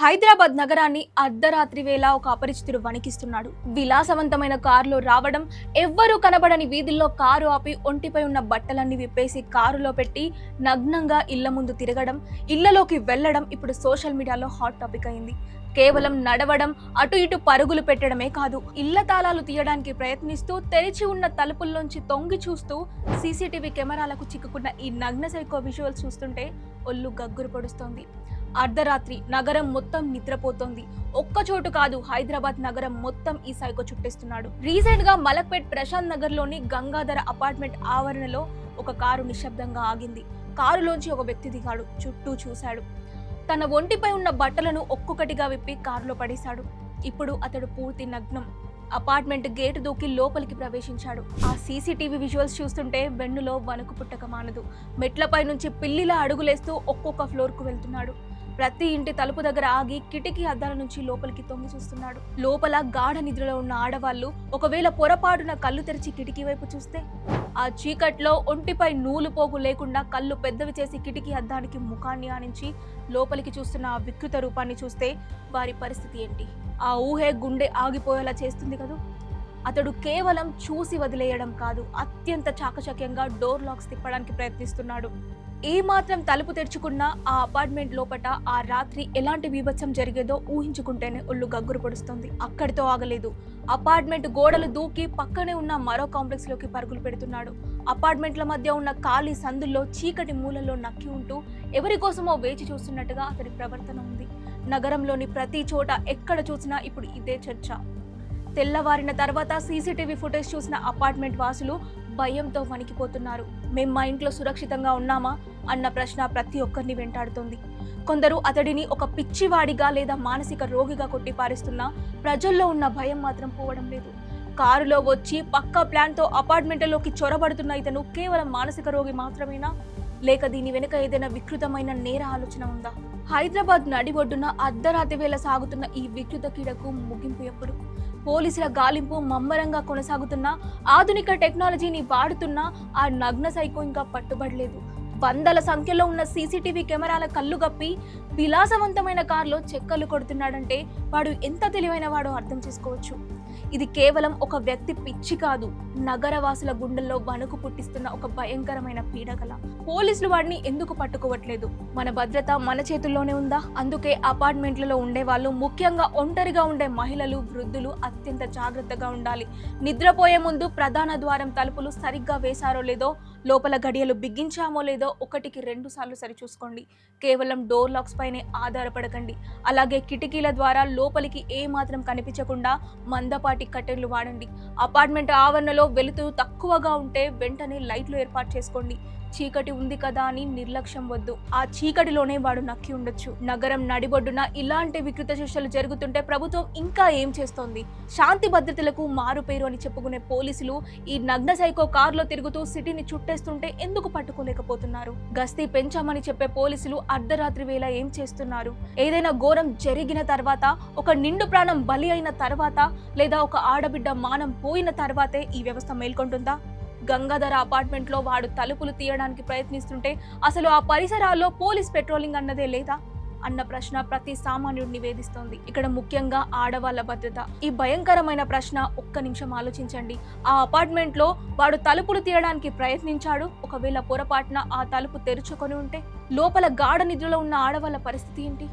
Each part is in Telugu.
హైదరాబాద్ నగరాన్ని అర్ధరాత్రి వేళ ఒక అపరిచితుడు వణికిస్తున్నాడు. విలాసవంతమైన కారులో రావడం, ఎవ్వరూ కనబడని వీధుల్లో కారు ఆపి ఒంటిపై ఉన్న బట్టలన్నీ విప్పేసి కారులో పెట్టి నగ్నంగా ఇళ్ల ముందు తిరగడం, ఇళ్లలోకి వెళ్లడం ఇప్పుడు సోషల్ మీడియాలో హాట్ టాపిక్ అయింది. కేవలం నడవడం, అటు ఇటు పరుగులు పెట్టడమే కాదు, ఇళ్ల తాళాలు తీయడానికి ప్రయత్నిస్తూ తెరిచి ఉన్న తలుపుల్లోంచి తొంగి చూస్తూ సీసీటీవీ కెమెరాలకు చిక్కుకున్న ఈ నగ్న సైకో విజువల్స్ చూస్తుంటే ఒళ్ళు గగ్గురు పొడుస్తోంది. అర్ధరాత్రి నగరం మొత్తం నిద్రపోతోంది. ఒక్కచోటు కాదు, హైదరాబాద్ నగరం మొత్తం ఈ సైకో చుట్టేస్తున్నాడు. రీసెంట్ గా మలక్పేట్ ప్రశాంత్ నగర్ లోని గంగాధర అపార్ట్మెంట్ ఆవరణలో ఒక కారు నిశ్శబ్దంగా ఆగింది. కారులోంచి ఒక వ్యక్తి దిగాడు, చుట్టూ చూశాడు. తన ఒంటిపై ఉన్న బట్టలను ఒక్కొక్కటిగా విప్పి కారులో పడేశాడు. ఇప్పుడు అతడు పూర్తి నగ్నం. అపార్ట్మెంట్ గేటు దూకి లోపలికి ప్రవేశించాడు. ఆ సీసీటీవీ విజువల్స్ చూస్తుంటే వెన్నులో వణుకు పుట్టక మానదు. మెట్లపై నుంచి పిల్లిలా అడుగులేస్తూ ఒక్కొక్క ఫ్లోర్ కు వెళ్తున్నాడు. ప్రతి ఇంటి తలుపు దగ్గర ఆగి కిటికీ అద్దాల నుంచి లోపలికి తొంగి చూస్తున్నాడు. లోపల గాఢ నిద్రలో ఉన్న ఆడవాళ్లు ఒకవేళ పొరపాటున కళ్ళు తెరిచి కిటికీ వైపు చూస్తే, ఆ చీకట్లో ఒంటిపై నూలు పోగు లేకుండా కళ్ళు పెద్దవి చేసి కిటికీ అద్దానికి ముఖాన్ని ఆనించి లోపలికి చూస్తున్న ఆ వికృత రూపాన్ని చూస్తే వారి పరిస్థితి ఏంటి? ఆ ఊహే గుండె ఆగిపోయేలా చేస్తుంది కదూ. అతడు కేవలం చూసి వదిలేయడం కాదు, అత్యంత చాకచక్యంగా డోర్ లాక్స్ తిప్పడానికి ప్రయత్నిస్తున్నాడు. ఏ మాత్రం తలుపు తెరుచుకున్నా ఆ అపార్ట్మెంట్ లోపట ఆ రాత్రి ఎలాంటి బీభత్సం జరిగేదో ఊహించుకుంటేనే ఒళ్ళు గగ్గురు పొడుస్తుంది. అక్కడితో ఆగలేదు. అపార్ట్మెంట్ గోడలు దూకి పక్కనే ఉన్న మరో కాంప్లెక్స్ లోకి పరుగులు పెడుతున్నాడు. అపార్ట్మెంట్ల మధ్య ఉన్న ఖాళీ సందుల్లో చీకటి మూలల్లో నక్కి ఉంటూ ఎవరి కోసమో వేచి చూస్తున్నట్టుగా అతడి ప్రవర్తన ఉంది. నగరంలోని ప్రతి చోట ఎక్కడ చూసినా ఇప్పుడు ఇదే చర్చ. తెల్లవారిన తర్వాత సీసీటీవీ ఫుటేజ్ చూసిన అపార్ట్మెంట్ వాసులు భయంతో వణికిపోతున్నారు. మేం మా ఇంట్లో సురక్షితంగా ఉన్నామా అన్న ప్రశ్న ప్రతి ఒక్కరిని వెంటాడుతోంది. కొందరు అతడిని ఒక పిచ్చివాడిగా లేదా మానసిక రోగిగా కొట్టిపారేస్తున్నా ప్రజల్లో ఉన్న భయం మాత్రం పోవడం లేదు. కారులో వచ్చి పక్కా ప్లాన్తో అపార్ట్మెంట్లోకి చొరబడుతున్న ఇతను కేవలం మానసిక రోగి మాత్రమేనా, లేక దీని వెనుక ఏదైనా వికృతమైన నేర ఆలోచన ఉందా? హైదరాబాద్ నడిబొడ్డున అర్ధరాత్రి వేళ సాగుతున్న ఈ వికృత కీడకు ముగింపు ఎప్పుడు? పోలీసుల గాలింపు మమ్మరంగా కొనసాగుతున్నా, ఆధునిక టెక్నాలజీని వాడుతున్నా ఆ నగ్న సైకో ఇంకా పట్టుబడలేదు. వందల సంఖ్యలో ఉన్న సీసీటీవీ కెమెరాల కళ్ళు గప్పి విలాసవంతమైన కారులో చెక్కలు కొడుతున్నాడంటే వాడు ఎంత తెలివైన వాడో అర్థం చేసుకోవచ్చు. ఇది కేవలం ఒక వ్యక్తి పిచ్చి కాదు, నగరవాసుల గుండెల్లో వణుకు పుట్టిస్తున్న ఒక భయంకరమైన పీడకల. పోలీసులు వాడిని ఎందుకు పట్టుకోవట్లేదు? మన భద్రత మన చేతుల్లోనే ఉందా? అందుకే అపార్ట్మెంట్లలో ఉండే వాళ్ళు, ముఖ్యంగా ఒంటరిగా ఉండే మహిళలు, వృద్ధులు అత్యంత జాగ్రత్తగా ఉండాలి. నిద్రపోయే ముందు ప్రధాన ద్వారం తలుపులు సరిగ్గా వేశారో లేదో, లోపల గడియలు బిగించామో లేదో 1కి 2 సార్లు సరిచూసుకోండి. కేవలం డోర్ లాక్స్ పైనే ఆధారపడకండి. అలాగే కిటికీల ద్వారా లోపలికి ఏ మాత్రం కనిపించకుండా మందపాటి కట్టెలు వాడండి. అపార్ట్మెంట్ ఆవరణలో వెలుతురు తక్కువగా ఉంటే వెంటనే లైట్లు ఏర్పాటు చేసుకోండి. చీకటి ఉంది కదా అని నిర్లక్ష్యం వద్దు. ఆ చీకటిలోనే వాడు నక్కి ఉండొచ్చు. నగరం నడిబొడ్డున ఇలాంటి వికృత శిక్షలు జరుగుతుంటే ప్రభుత్వం ఇంకా ఏం చేస్తోంది? శాంతి భద్రతలకు మారుపేరు అని చెప్పుకునే పోలీసులు ఈ నగ్న సైకో కారులో తిరుగుతూ సిటీని చుట్టేస్తుంటే ఎందుకు పట్టుకోలేకపోతున్నారు? గస్తీ పెంచామని చెప్పే పోలీసులు అర్ధరాత్రి వేళ ఏం చేస్తున్నారు? ఏదైనా ఘోరం జరిగిన తర్వాత, ఒక నిండు ప్రాణం బలి అయిన తర్వాత, లేదా ఒక ఆడబిడ్డ మానం పోయిన తర్వాతే ఈ వ్యవస్థ మేల్కొంటుందా? గంగాధర అపార్ట్మెంట్ లో వాడు తలుపులు తీయడానికి ప్రయత్నిస్తుంటే అసలు ఆ పరిసరాల్లో పోలీస్ పెట్రోలింగ్ అన్నదే లేదా అన్న ప్రశ్న ప్రతి సామాన్యుడిని వేధిస్తోంది. ఇక్కడ ముఖ్యంగా ఆడవాళ్ల భద్రత. ఈ భయంకరమైన ప్రశ్న ఒక్క నిమిషం ఆలోచించండి. ఆ అపార్ట్మెంట్ లో వాడు తలుపులు తీయడానికి ప్రయత్నించాడు. ఒకవేళ పొరపాటున ఆ తలుపు తెరుచుకొని ఉంటే లోపల గాఢ నిద్రలో ఉన్న ఆడవాళ్ల పరిస్థితి ఏంటి?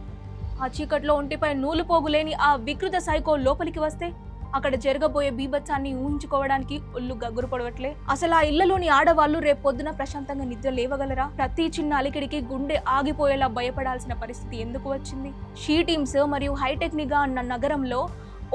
ఆ చీకట్లో ఒంటిపై నూలు పోగులేని ఆ వికృత సైకో లోపలికి వస్తే అక్కడ జరగబోయే బీభత్సాన్ని ఊహించుకోవడానికి ఒళ్ళు గగ్గురు పడవట్లే. అసలు ఆ ఇళ్లలోని ఆడవాళ్లు రేపు పొద్దున ప్రశాంతంగా నిద్ర లేవగలరా? ప్రతి చిన్న అలికిడికి గుండె ఆగిపోయేలా భయపడాల్సిన పరిస్థితి ఎందుకు వచ్చింది? షీ టీమ్స్ మరియు హైటెక్నిగా అన్న నగరంలో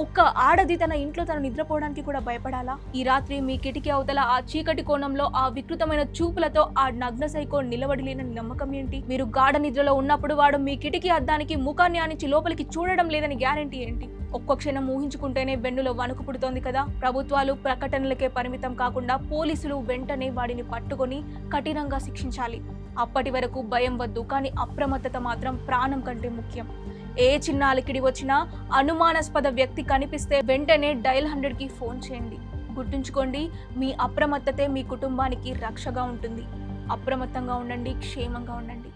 ఒక్క ఆడది తన ఇంట్లో తను నిద్రపోవడానికి కూడా భయపడాలా? ఈ రాత్రి మీ కిటికీ అవతల ఆ చీకటి కోణంలో ఆ వికృతమైన చూపులతో ఆ నగ్న సైకో నిలబడి లేని నమ్మకం ఏంటి? మీరు గాఢ నిద్రలో ఉన్నప్పుడు వాడు మీ కిటికీ అద్దానికి ముఖాన్ని ఆనించి లోపలికి చూడడం లేదని గ్యారంటీ ఏంటి? ఒక్క క్షణం ఊహించుకుంటేనే వెన్నులో వణుకు పుడుతోంది కదా. ప్రభుత్వాలు ప్రకటనలకే పరిమితం కాకుండా పోలీసులు వెంటనే వాడిని పట్టుకొని కఠినంగా శిక్షించాలి. అప్పటి వరకు భయం వద్దు, కానీ అప్రమత్తత మాత్రం ప్రాణం కంటే ముఖ్యం. ఏ చిన్న అలికిడి వచ్చినా, అనుమానాస్పద వ్యక్తి కనిపిస్తే వెంటనే డయల్ 100కి ఫోన్ చేయండి. గుర్తుంచుకోండి, మీ అప్రమత్తతే మీ కుటుంబానికి రక్షగా ఉంటుంది. అప్రమత్తంగా ఉండండి, క్షేమంగా ఉండండి.